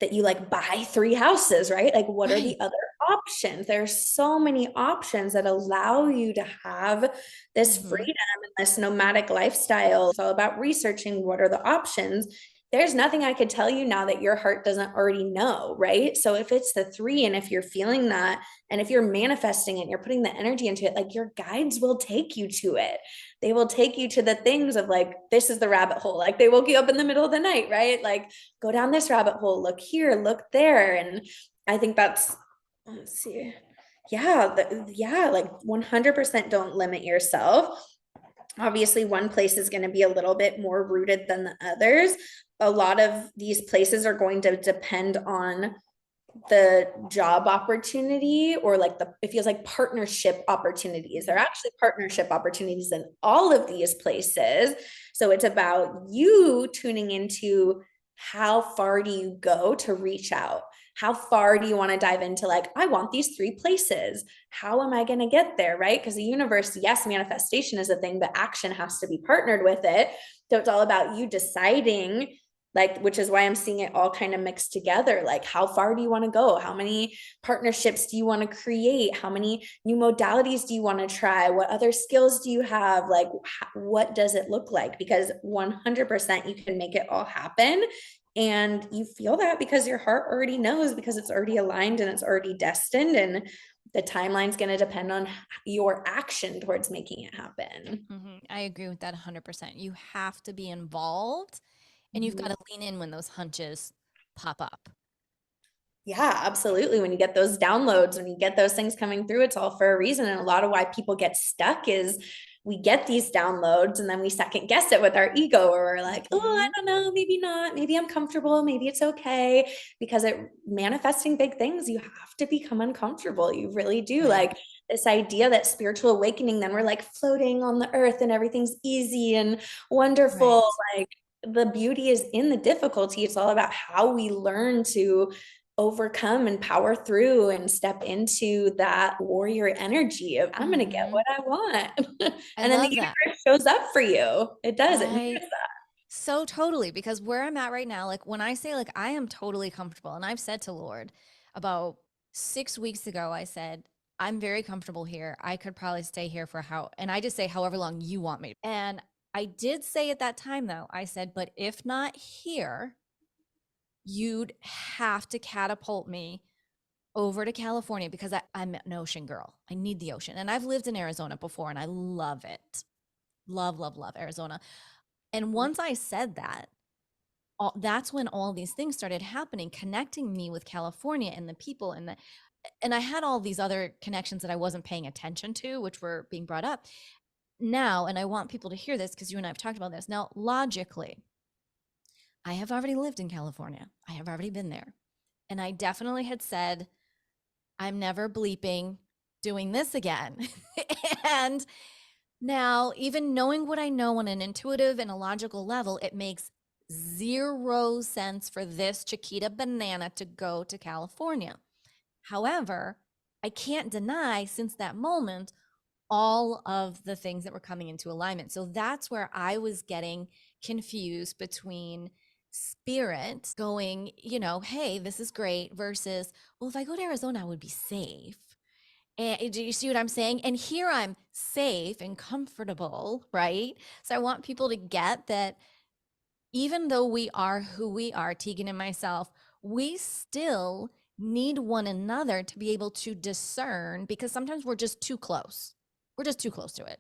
that you like buy 3 houses, right? Like, what are the Right. other options? There's so many options that allow you to have this Mm-hmm. freedom and this nomadic lifestyle. It's all about researching what are the options. There's nothing I could tell you now that your heart doesn't already know, right? So if it's the three, and if you're feeling that, and if you're manifesting it, you're putting the energy into it, like your guides will take you to it. They will take you to the things of like, this is the rabbit hole. Like they woke you up in the middle of the night, right? Like, go down this rabbit hole, look here, look there. And I think that's, let's see. Yeah, yeah, like 100% don't limit yourself. Obviously, one place is going to be a little bit more rooted than the others, a lot of these places are going to depend on the job opportunity, or like it feels like partnership opportunities. There are actually partnership opportunities in all of these places. So it's about you tuning into how far do you go to reach out? How far do you want to dive into, like, I want these three places. How am I going to get there? Right? Because the universe, yes, manifestation is a thing, but action has to be partnered with it. So it's all about you deciding, like, which is why I'm seeing it all kind of mixed together. Like, how far do you want to go? How many partnerships do you want to create? How many new modalities do you want to try? What other skills do you have? Like, what does it look like? Because 100% you can make it all happen. And you feel that because your heart already knows, because it's already aligned and it's already destined. And the timeline's going to depend on your action towards making it happen. I agree with that 100%. You have to be involved and you've got to lean in when those hunches pop up. Yeah, absolutely. When you get those downloads, when you get those things coming through, it's all for a reason. And a lot of why people get stuck is we get these downloads and then we second guess it with our ego, or we're like, oh, I Mhm. don't know, maybe not, maybe I'm comfortable, maybe it's okay. Because manifesting big things, you have to become uncomfortable. You really do. Right. Like this idea that spiritual awakening, then we're like floating on the earth and everything's easy and wonderful. Right. Like the beauty is in the difficulty. It's all about how we learn to overcome and power through and step into that warrior energy of I'm going to get Mhm. what I want. I And then the love that. universe shows up for you. It does. It I mirrors that. so totally, because where I'm at right now, like when I say like I am totally comfortable, and I've said to Lord about 6 weeks ago, I said, I'm very comfortable here. I could probably stay here for and I just say however long you want me. And I did say at that time though, I said, but if not here, you'd have to catapult me over to California because I'm an ocean girl. I need the ocean. And I've lived in Arizona before and I love it. Love, love, love Arizona. And once I said that, that's when all these things started happening, connecting me with California and the people and I had all these other connections that I wasn't paying attention to, which were being brought up now. And I want people to hear this because you and I have talked about this. Now, logically, I have already lived in California. I have already been there. And I definitely had said, I'm never bleeping doing this again. And now, even knowing what I know on an intuitive and a logical level, it makes zero sense for this Chiquita banana to go to California. However, I can't deny since that moment all of the things that were coming into alignment. So that's where I was getting confused between spirit going, hey, this is great versus, well, if I go to Arizona, I would be safe. And do you see what I'm saying? And here I'm safe and comfortable, right? So I want people to get that even though we are who we are, Tyguenne and myself, we still need one another to be able to discern because sometimes we're just too close. We're just too close to it.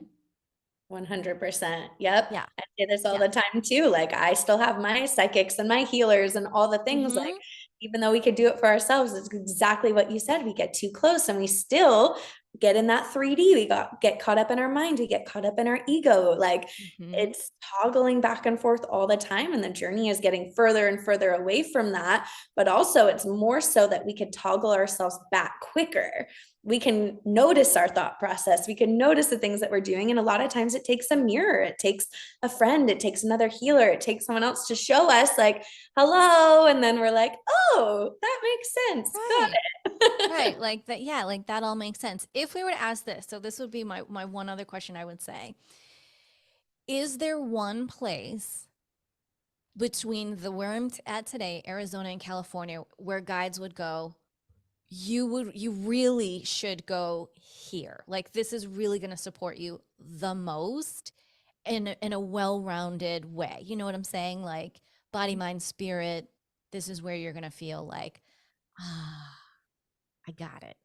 100%. Yep. Yeah. I say this all Yeah. the time too. Like I still have my psychics and my healers and all the things. Like, Mm-hmm. even though we could do it for ourselves, it's exactly what you said. We get too close and we still get in that 3D. Get caught up in our mind. We get caught up in our ego. Like Mm-hmm. it's toggling back and forth all the time. And the journey is getting further and further away from that. But also it's more so that we could toggle ourselves back quicker. We can notice our thought process. We can notice the things that we're doing. And a lot of times it takes a mirror, it takes a friend, it takes another healer, it takes someone else to show us, like, hello. And then we're like, oh, that makes sense. Got Right. it. Right. Like that. Yeah. Like that all makes sense. If we were to ask this, so this would be my one other question I would say. Is there one place between where I'm at today, Arizona and California, where guides would go, you really should go here. Like this is really going to support you the most in a well-rounded way. You know what I'm saying? Like body, mind, spirit. This is where you're going to feel like, ah, I got it.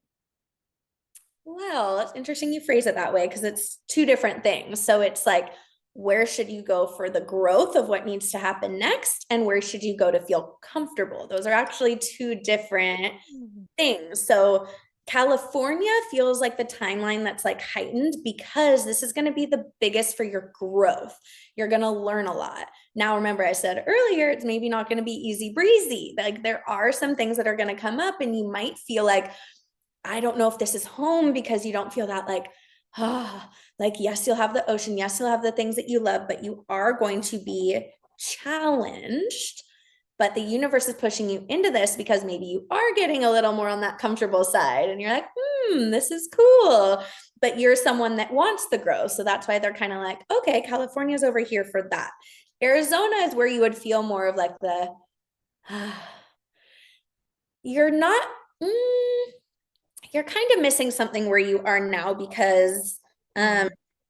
Well, it's interesting you phrase it that way because it's two different things. So it's like, where should you go for the growth of what needs to happen next? And where should you go to feel comfortable? Those are actually two different Mhm. things. So California feels like the timeline that's like heightened because this is going to be the biggest for your growth. You're going to learn a lot. Now, remember, I said earlier, it's maybe not going to be easy breezy. Like, there are some things that are going to come up, and you might feel like, I don't know if this is home, because you don't feel that like, like, yes, you'll have the ocean. Yes, you'll have the things that you love, but you are going to be challenged. But the universe is pushing you into this because maybe you are getting a little more on that comfortable side and you're like, this is cool. But you're someone that wants the growth. So that's why they're kind of like, okay, California's over here for that. Arizona is where you would feel more of like the, you're not, mm, you're kind of missing something where you are now, because um, Mm.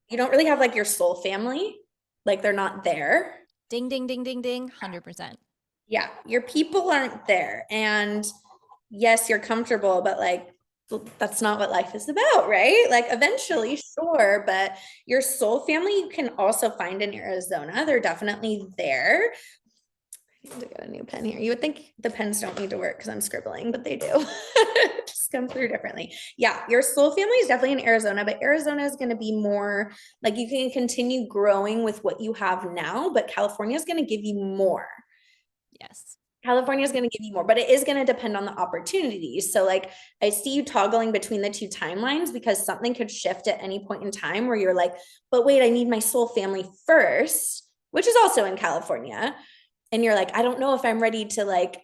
you don't really have like your soul family. Like, they're not there. Ding, ding, ding, ding, ding. 100%. Yeah, your people aren't there. And yes, you're comfortable, but like, that's not what life is about, right? Like, eventually, sure, but your soul family you can also find in Arizona. They're definitely there. I need to get a new pen here. You would think the pens don't need to work because I'm scribbling, but they do. Just come through differently. Yeah, your soul family is definitely in Arizona, but Arizona is going to be more like you can continue growing with what you have now, but California is going to give you more. Yes. California is going to give you more, but it is going to depend on the opportunities. So, like, I see you toggling between the two timelines because something could shift at any point in time where you're like, but wait, I need my soul family first, which is also in California. And you're like, I don't know if I'm ready to like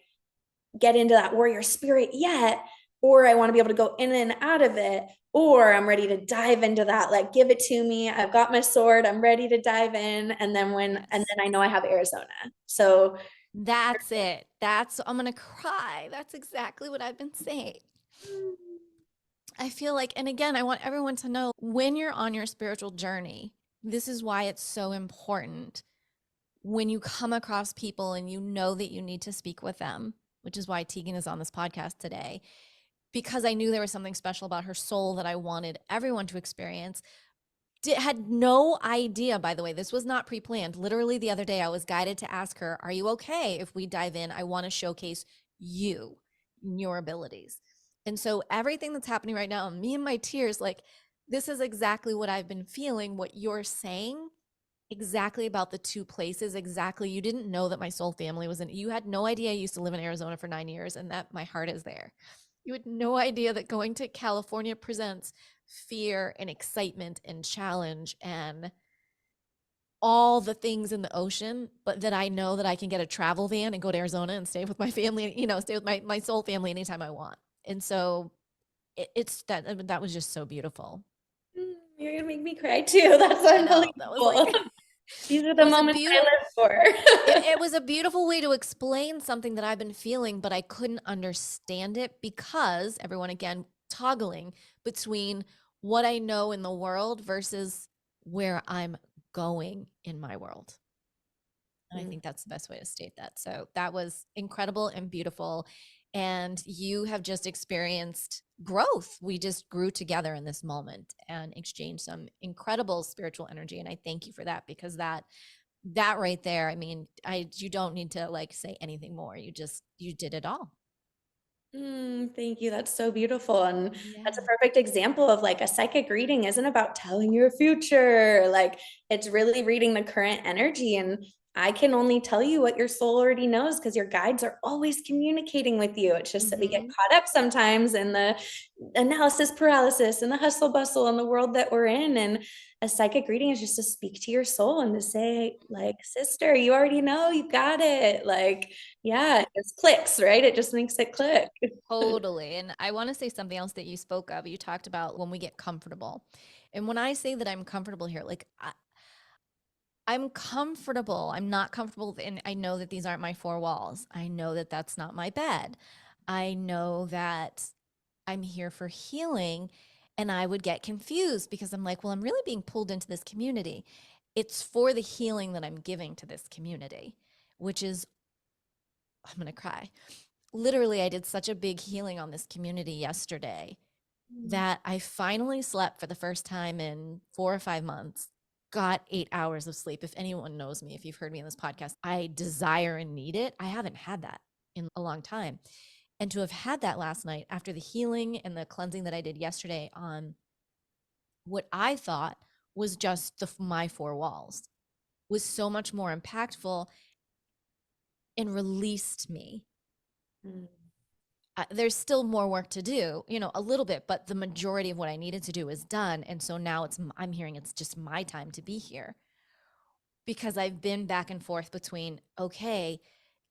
get into that warrior spirit yet, or I want to be able to go in and out of it, or I'm ready to dive into that. Like, give it to me. I've got my sword. I'm ready to dive in. And Yes. then I know I have Arizona. So, That's it. I'm going to cry. That's exactly what I've been saying. I feel like, and again, I want everyone to know when you're on your spiritual journey, this is why it's so important when you come across people and you know that you need to speak with them, which is why Tyguenne is on this podcast today, because I knew there was something special about her soul that I wanted everyone to experience. Had no idea, by the way, this was not pre-planned. Literally the other day, I was guided to ask her, are you okay if we dive in? I want to showcase you, your abilities. And so everything that's happening right now, me and my tears, like, this is exactly what I've been feeling, what you're saying, exactly about the two places. Exactly. You didn't know that my soul family was in, you had no idea I used to live in Arizona for 9 years and that my heart is there. You had no idea that going to California presents fear and excitement and challenge and all the things in the ocean, but that I know that I can get a travel van and go to Arizona and stay with my family, stay with my soul family anytime I want. And so it's that, I mean, that was just so beautiful. you're gonna make me cry too. That's I know that was like, unbelievable. These are it the was a moments I beautiful, live for. it was a beautiful way to explain something that I've been feeling, but I couldn't understand it because everyone, again, toggling between what I know in the world versus where I'm going in my world. And I think that's the best way to state that. So that was incredible and beautiful. And you have just experienced growth. We just grew together in this moment and exchanged some incredible spiritual energy. And I thank you for that, because that right there, I mean, you don't need to like say anything more. You did it all. Thank you. That's so beautiful. And that's a Yeah. perfect example of like a psychic reading isn't about telling your future. Like, it's really reading the current energy. And I can only tell you what your soul already knows because your guides are always communicating with you. It's just that we get Mm-hmm. caught up sometimes in the analysis paralysis and the hustle bustle in the world that we're in. And a psychic reading is just to speak to your soul and to say, like, sister, you already know, you got it. Like, yeah, it just clicks, right? It just makes it click. Totally. And I want to say something else that you spoke of. You talked about when we get comfortable. And when I say that I'm comfortable here, like I'm comfortable. I'm not comfortable. And I know that these aren't my four walls. I know that that's not my bed. I know that I'm here for healing. And I would get confused because I'm like, well, I'm really being pulled into this community. It's for the healing that I'm giving to this community, which is, I'm going to cry. Literally, I did such a big healing on this community yesterday that I finally slept for the first time in 4 or 5 months, got 8 hours of sleep. If anyone knows me, if you've heard me in this podcast, I desire and need it. I haven't had that in a long time. And to have had that last night after the healing and the cleansing that I did yesterday on what I thought was just my four walls, was so much more impactful and released me. Mm. There's still more work to do, a little bit, but the majority of what I needed to do is done. And so now I'm hearing it's just my time to be here, because I've been back and forth between, okay,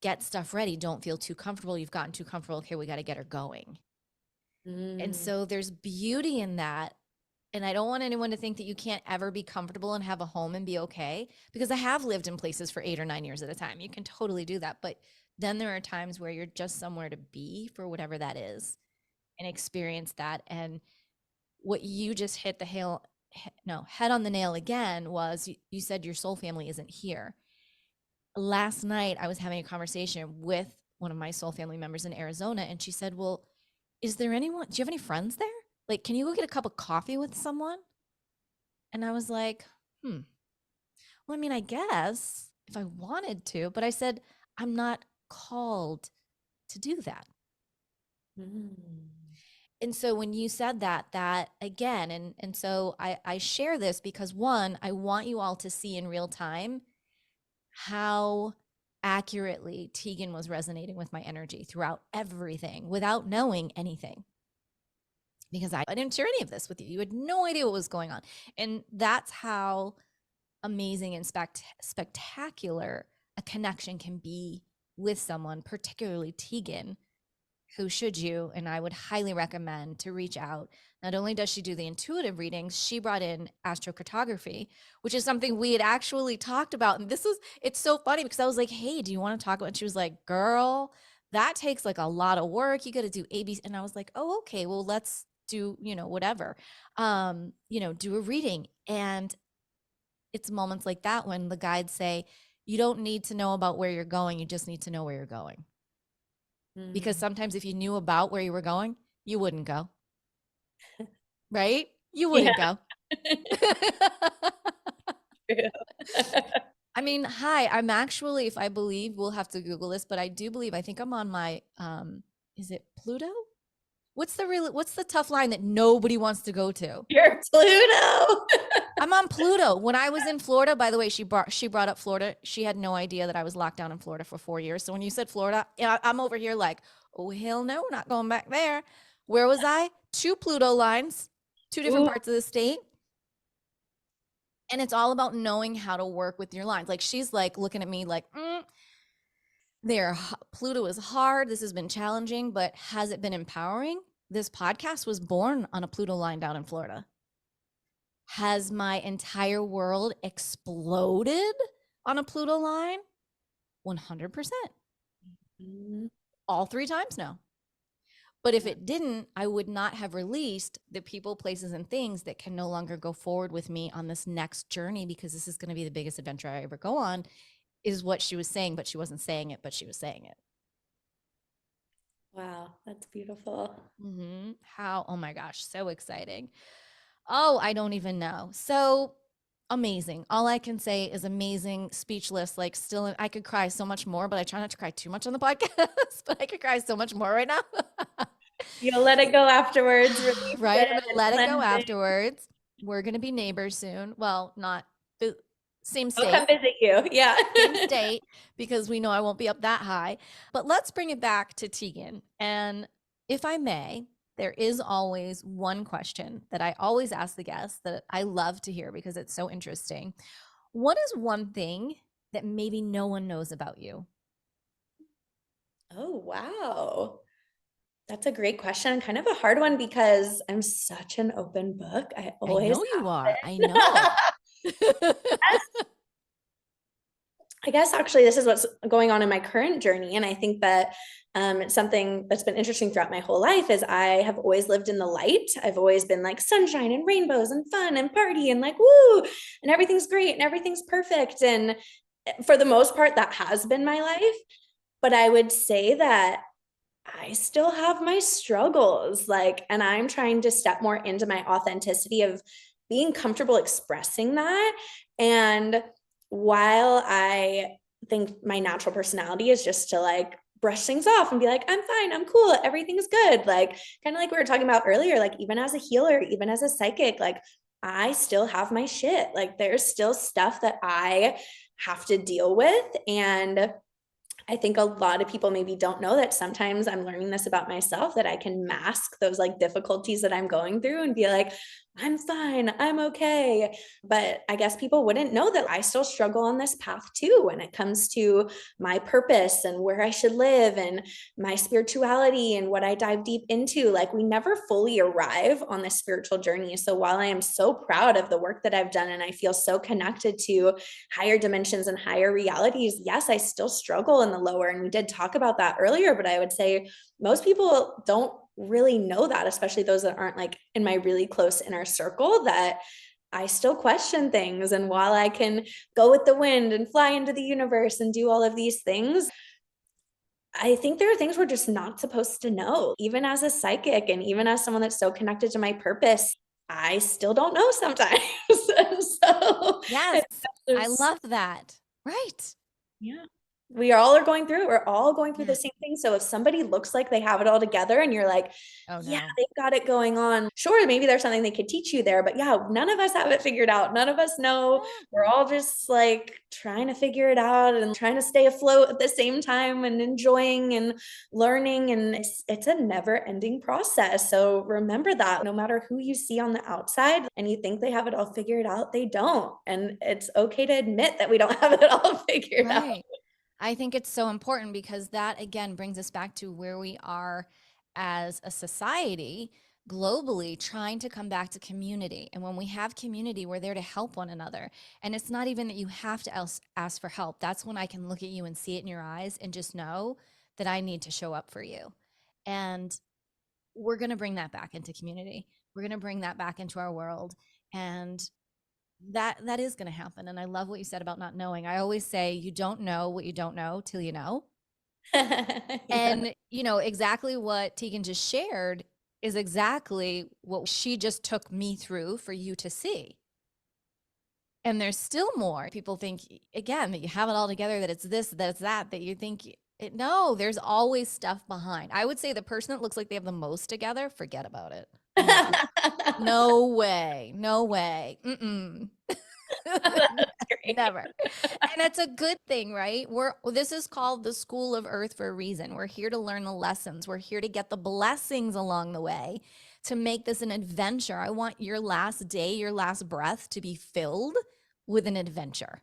get stuff ready. Don't feel too comfortable. You've gotten too comfortable. Okay, we got to get her going. And Mm. so there's beauty in that. And I don't want anyone to think that you can't ever be comfortable and have a home and be okay, because I have lived in places for 8 or 9 years at a time. You can totally do that. But then there are times where you're just somewhere to be for whatever that is and experience that. And what you just hit the head on the nail again was you said your soul family isn't here. Last night, I was having a conversation with one of my soul family members in Arizona, and she said, well, is there anyone, do you have any friends there? Like, can you go get a cup of coffee with someone? And I was like, well, I mean, I guess if I wanted to, but I said, I'm not called to do that. Mm. And so when you said that again, and so I share this because, one, I want you all to see in real time how accurately Tyguenne was resonating with my energy throughout everything without knowing anything. Because I didn't share any of this with you. You had no idea what was going on. And that's how amazing and spectacular a connection can be with someone, particularly Tyguenne, who should you, and I would highly recommend to reach out. Not only does she do the intuitive readings, she brought in astrocartography, which is something we had actually talked about. And it's so funny because I was like, hey, do you want to talk about it? And she was like, girl, that takes like a lot of work. You got to do ABC. And I was like, oh, okay, well, let's do, whatever, do a reading. And it's moments like that when the guides say, you don't need to know about where you're going. You just need to know where you're going. Because Mm. sometimes if you knew about where you were going, you wouldn't go, right? You Yeah. wouldn't go. True. I mean, hi, I'm actually, if I believe, we'll have to Google this, but I do believe, I think I'm on my, is it Pluto? What's the tough line that nobody wants to go to? You're Pluto. I'm on Pluto. When I was in Florida, by the way, she brought up Florida. She had no idea that I was locked down in Florida for 4 years. So when you said Florida, I'm over here like, oh, hell no, not going back there. Where was I? 2 Pluto lines, 2 different Ooh. parts of the state. And it's all about knowing how to work with your lines. Like, she's like looking at me like, Pluto is hard. This has been challenging, but has it been empowering? This podcast was born on a Pluto line down in Florida. Has my entire world exploded on a Pluto line? 100%. Mm. All 3 times now. But if it didn't, I would not have released the people, places, and things that can no longer go forward with me on this next journey, because this is going to be the biggest adventure I ever go on, is what she was saying, but she wasn't saying it, but she was saying it. Wow, that's beautiful. Oh my gosh, so exciting. Oh, I don't even know. So amazing. All I can say is amazing, speechless. Like, still, I could cry so much more, but I try not to cry too much on the podcast, but I could cry so much more right now. You'll let it go afterwards, release Right? I'm it, going to let it go cleanse it. afterwards. We're going to be neighbors soon. Well, not same I'll come state, visit you. Yeah. same state, because we know I won't be up that high. But let's bring it back to Tyguenne. And if I may, there is always one question that I always ask the guests that I love to hear because it's so interesting. What is one thing that maybe no one knows about you? Oh, wow. That's a great question. Kind of a hard one because I'm such an open book. I I always know you are. I have know. been. I guess actually this is what's going on in my current journey. And I think that it's something that's been interesting throughout my whole life is I have always lived in the light. I've always been like sunshine and rainbows and fun and party and like, woo, and everything's great and everything's perfect. And for the most part, that has been my life. But I would say that I still have my struggles, like, and I'm trying to step more into my authenticity of being comfortable expressing that. And while I think my natural personality is just to like brush things off and be like, I'm fine, I'm cool, everything's good. Like, kind of like we were talking about earlier, like, even as a healer, even as a psychic, like, I still have my shit. Like, there's still stuff that I have to deal with. And I think a lot of people maybe don't know that sometimes I'm learning this about myself, that I can mask those like difficulties that I'm going through and be like, I'm fine, I'm okay. But I guess people wouldn't know that I still struggle on this path too when it comes to my purpose and where I should live and my spirituality and what I dive deep into. Like, we never fully arrive on this spiritual journey. So while I am so proud of the work that I've done and I feel so connected to higher dimensions and higher realities, yes, I still struggle in the lower. And we did talk about that earlier, but I would say most people don't really know that, especially those that aren't like in my really close inner circle, that I still question things. And while I can go with the wind and fly into the universe and do all of these things, I think there are things we're just not supposed to know. Even as a psychic and even as someone that's so connected to my purpose, I still don't know sometimes. And so Yes, it's I just, love that. Right. yeah. We all are going through it. We're all going through Yeah. the same thing. So if somebody looks like they have it all together and you're like, Oh yeah, no. they've got it going on. Sure, maybe there's something they could teach you there, but yeah, none of us have it figured out. None of us know. Yeah. We're all just like trying to figure it out and trying to stay afloat at the same time and enjoying and learning. And it's a never ending process. So remember that no matter who you see on the outside and you think they have it all figured out, they don't. And it's okay to admit that we don't have it all figured out. Right. I think it's so important because that again brings us back to where we are as a society globally trying to come back to community. And when we have community, we're there to help one another. And it's not even that you have to ask for help. That's when I can look at you and see it in your eyes and just know that I need to show up for you. And we're going to bring that back into community. We're going to bring that back into our world. And that is going to happen. And I love what you said about not knowing. I always say you don't know what you don't know till you know. Yeah. And you know exactly what Tegan just shared is exactly what she just took me through for you to see. And there's still more. People think again that you have it all together, that it's this, that it's that you think it, no, there's always stuff behind. I would say the person that looks like they have the most together, forget about it. No, no way, no way. Mm-mm. That's great. Never. And that's a good thing, right? This is called the School of Earth for a reason. We're here to learn the lessons. We're here to get the blessings along the way to make this an adventure. I want your last day, your last breath to be filled with an adventure.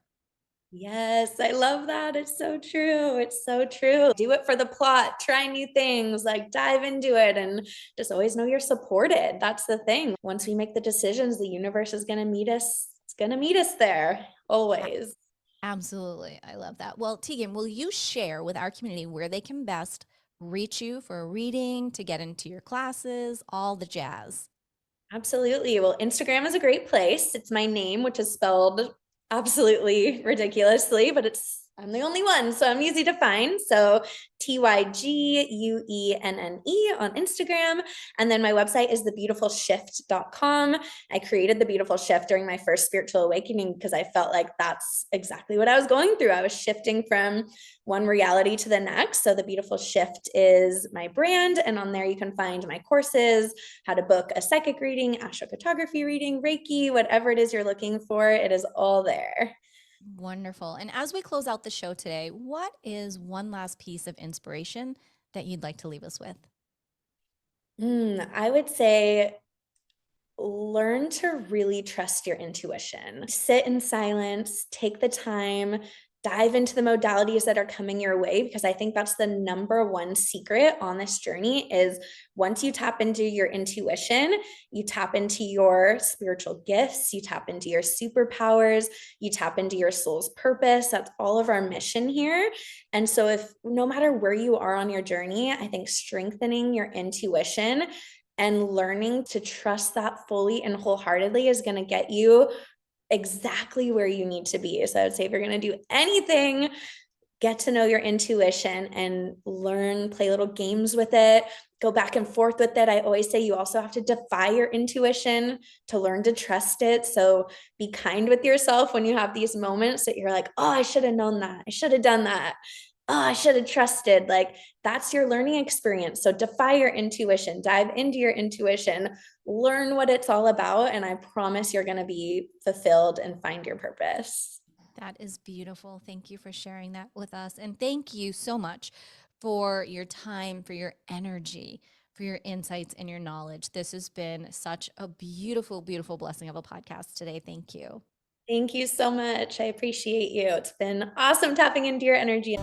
Yes, I love that. It's so true. It's so true. Do it for the plot, try new things, like dive into it and just always know you're supported. That's the thing. Once we make the decisions, the universe is going to meet us. It's going to meet us there always. Absolutely. I love that. Well, Tegan, will you share with our community where they can best reach you for a reading, to get into your classes, all the jazz? Absolutely. Well, Instagram is a great place. It's my name, which is spelled absolutely ridiculously, but I'm the only one, so I'm easy to find. So TYGUENNE on Instagram. And then my website is thebeautifulshift.com. I created The Beautiful Shift during my first spiritual awakening because I felt like that's exactly what I was going through. I was shifting from one reality to the next. So The Beautiful Shift is my brand. And on there, you can find my courses, how to book a psychic reading, astrocartography reading, Reiki, whatever it is you're looking for, it is all there. Wonderful. And as we close out the show today, what is one last piece of inspiration that you'd like to leave us with? I would say learn to really trust your intuition. Sit in silence, take the time, dive into the modalities that are coming your way, because I think that's the number one secret on this journey is once you tap into your intuition, you tap into your spiritual gifts, you tap into your superpowers, you tap into your soul's purpose. That's all of our mission here. And so if no matter where you are on your journey, I think strengthening your intuition and learning to trust that fully and wholeheartedly is going to get you exactly where you need to be. So I would say if you're going to do anything, get to know your intuition and learn, play little games with it, go back and forth with it. I always say you also have to defy your intuition to learn to trust it. So be kind with yourself when you have these moments that you're like, oh, I should have known that. I should have done that. Oh, I should have trusted. Like that's your learning experience. So defy your intuition, dive into your intuition, learn what it's all about. And I promise you're going to be fulfilled and find your purpose. That is beautiful. Thank you for sharing that with us. And thank you so much for your time, for your energy, for your insights and your knowledge. This has been such a beautiful, beautiful blessing of a podcast today. Thank you. Thank you so much. I appreciate you. It's been awesome tapping into your energy.